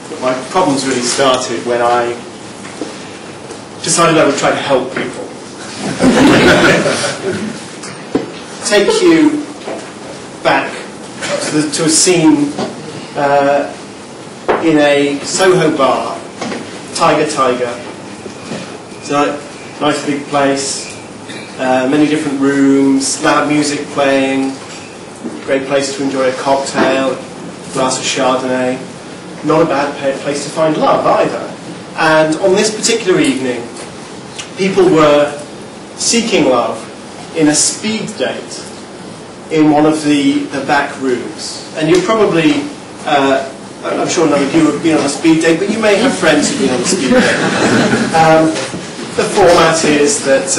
But my problems really started when I decided I would try to help people. Take you back to a scene in a Soho bar, Tiger. It's a nice big place, many different rooms, loud music playing, great place to enjoy a cocktail, a glass of Chardonnay. Not a bad place to find love either. And on this particular evening, people were seeking love in a speed date in one of the back rooms. And you probably, I'm sure none of you have been on a speed date, but you may have friends who've been on a speed date. The format is that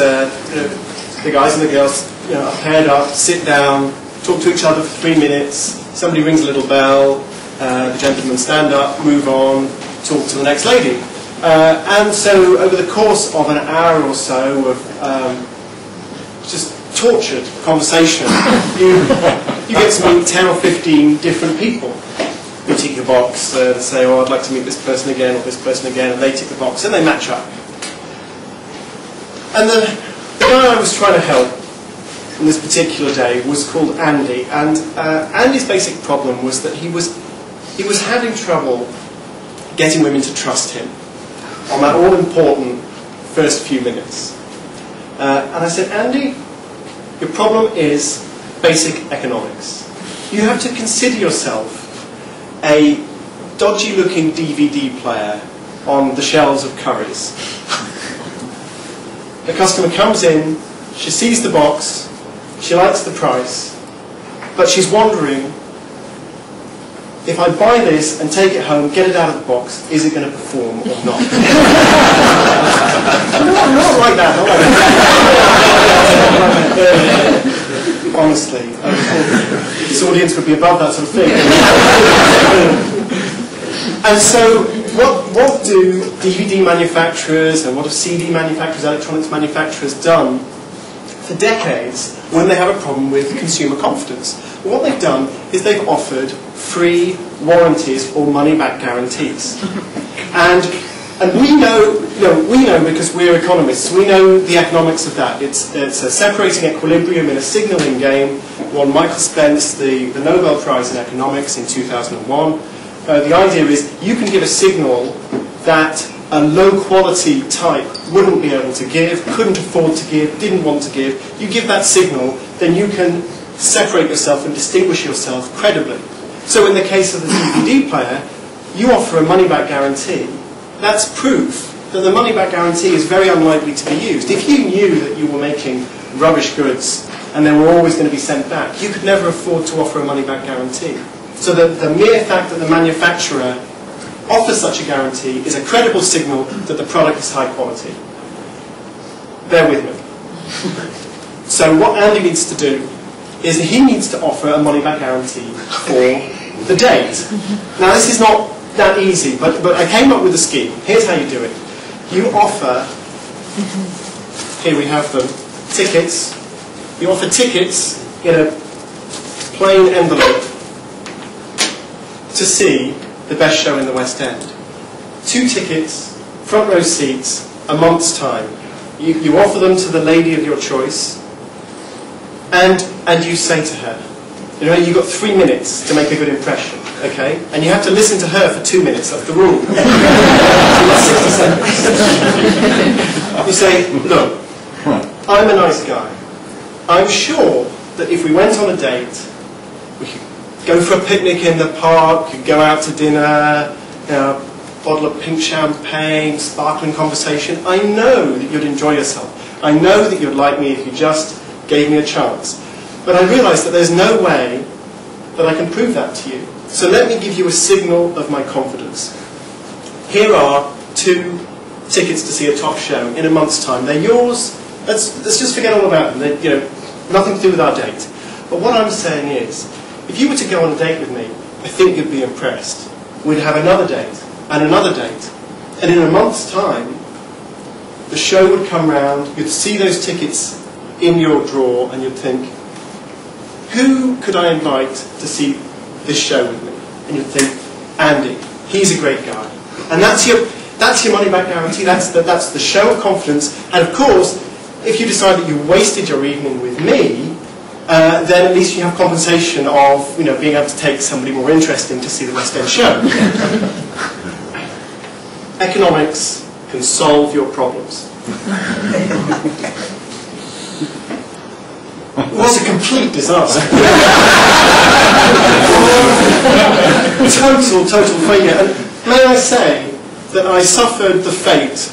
the guys and the girls are paired up, sit down, talk to each other for 3 minutes, somebody rings a little bell, the gentlemen stand up, move on, talk to the next lady. And so over the course of an hour or so of just tortured conversation, you get to meet 10 or 15 different people. You tick your box, say, oh, I'd like to meet this person again or this person again, and they tick the box, and they match up. And the guy I was trying to help on this particular day was called Andy, and Andy's basic problem was that he was having trouble getting women to trust him on that all-important first few minutes. And I said, Andy, your problem is basic economics. You have to consider yourself a dodgy-looking DVD player on the shelves of Currys. The customer comes in, she sees the box, she likes the price, but she's wondering, if I buy this and take it home, get it out of the box, is it going to perform or not? Not like that, not like that. Honestly, this audience would be above that sort of thing. And so, what do DVD manufacturers and what have CD manufacturers, electronics manufacturers done for decades when they have a problem with consumer confidence? Well, what they've done is they've offered free warranties or money-back guarantees. And we know because we're economists, we know the economics of that. It's a separating equilibrium in a signalling game. Won Michael Spence the Nobel Prize in Economics in 2001. The idea is you can give a signal that a low-quality type wouldn't be able to give, couldn't afford to give, didn't want to give. You give that signal, then you can separate yourself and distinguish yourself credibly. So in the case of the DVD player, you offer a money-back guarantee. That's proof that the money-back guarantee is very unlikely to be used. If you knew that you were making rubbish goods and they were always going to be sent back, you could never afford to offer a money-back guarantee. So the mere fact that the manufacturer offers such a guarantee is a credible signal that the product is high quality. Bear with me. So what Andy needs to do is he needs to offer a money-back guarantee for the date. Now this is not that easy, but I came up with a scheme. Here's how you do it. You offer, here we have them, tickets. You offer tickets in a plain envelope to see the best show in the West End. 2 tickets, front row seats, a month's time. You offer them to the lady of your choice, and you say to her, you've got 3 minutes to make a good impression, okay? And you have to listen to her for 2 minutes, that's the rule. So that's 60 seconds. You say, look, I'm a nice guy. I'm sure that if we went on a date, we could go for a picnic in the park, you could go out to dinner, a bottle of pink champagne, sparkling conversation. I know that you'd enjoy yourself. I know that you'd like me if you just gave me a chance. But I realise that there's no way that I can prove that to you. So let me give you a signal of my confidence. Here are 2 tickets to see a top show in a month's time. They're yours. Let's just forget all about them. They're, nothing to do with our date. But what I'm saying is, if you were to go on a date with me, I think you'd be impressed. We'd have another date, and another date. And in a month's time, the show would come round, you'd see those tickets in your drawer, and you'd think, who could I invite to see this show with me? And you'd think, Andy. he's a great guy. And that's your money back guarantee, that's the show of confidence. And of course, if you decide that you wasted your evening with me, then at least you have compensation of being able to take somebody more interesting to see the West End show. Economics can solve your problems. It was a complete disaster. Total failure. And may I say that I suffered the fate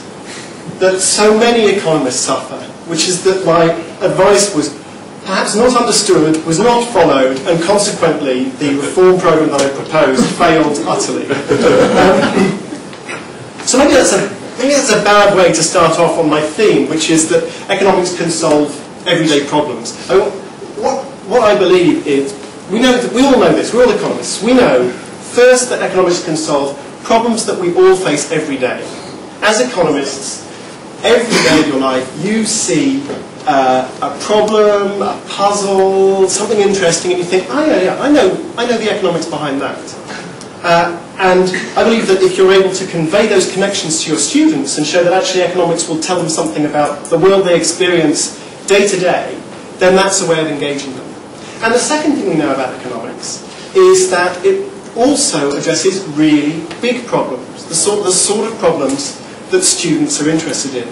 that so many economists suffer, which is that my advice was perhaps not understood, was not followed, and consequently the reform programme that I proposed failed utterly. So maybe that's a bad way to start off on my theme, which is that economics can solve everyday problems. What I believe is, we all know this, we're all economists, we know first that economics can solve problems that we all face every day. As economists, every day of your life you see a problem, a puzzle, something interesting, and you think, oh yeah, I know the economics behind that. And I believe that if you're able to convey those connections to your students and show that actually economics will tell them something about the world they experience day to day, then that's a way of engaging them. And the second thing we know about economics is that it also addresses really big problems, the sort of problems that students are interested in.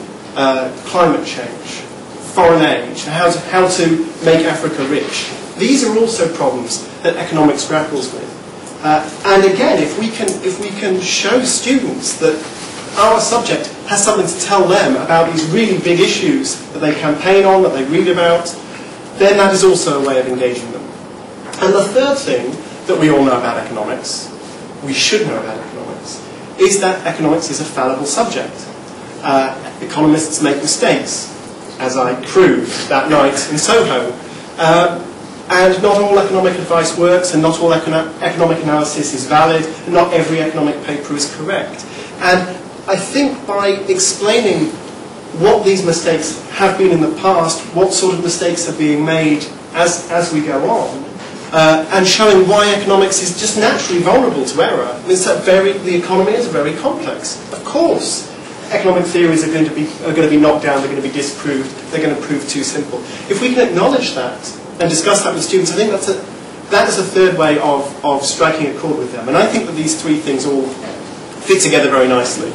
Climate change, foreign aid, how to make Africa rich. These are also problems that economics grapples with. And again, if we can show students that our subject has something to tell them about these really big issues that they campaign on, that they read about, then that is also a way of engaging them. And the third thing that we all know about economics, we should know about economics, is that economics is a fallible subject. Economists make mistakes, as I proved that night in Soho. And not all economic advice works, and not all economic analysis is valid, and not every economic paper is correct. And I think by explaining what these mistakes have been in the past, what sort of mistakes are being made as we go on, and showing why economics is just naturally vulnerable to error. It's the economy is very complex. Of course, economic theories are going to be knocked down, they're going to be disproved, they're going to prove too simple. If we can acknowledge that and discuss that with students, I think that is a third way of striking a chord with them. And I think that these three things all fit together very nicely.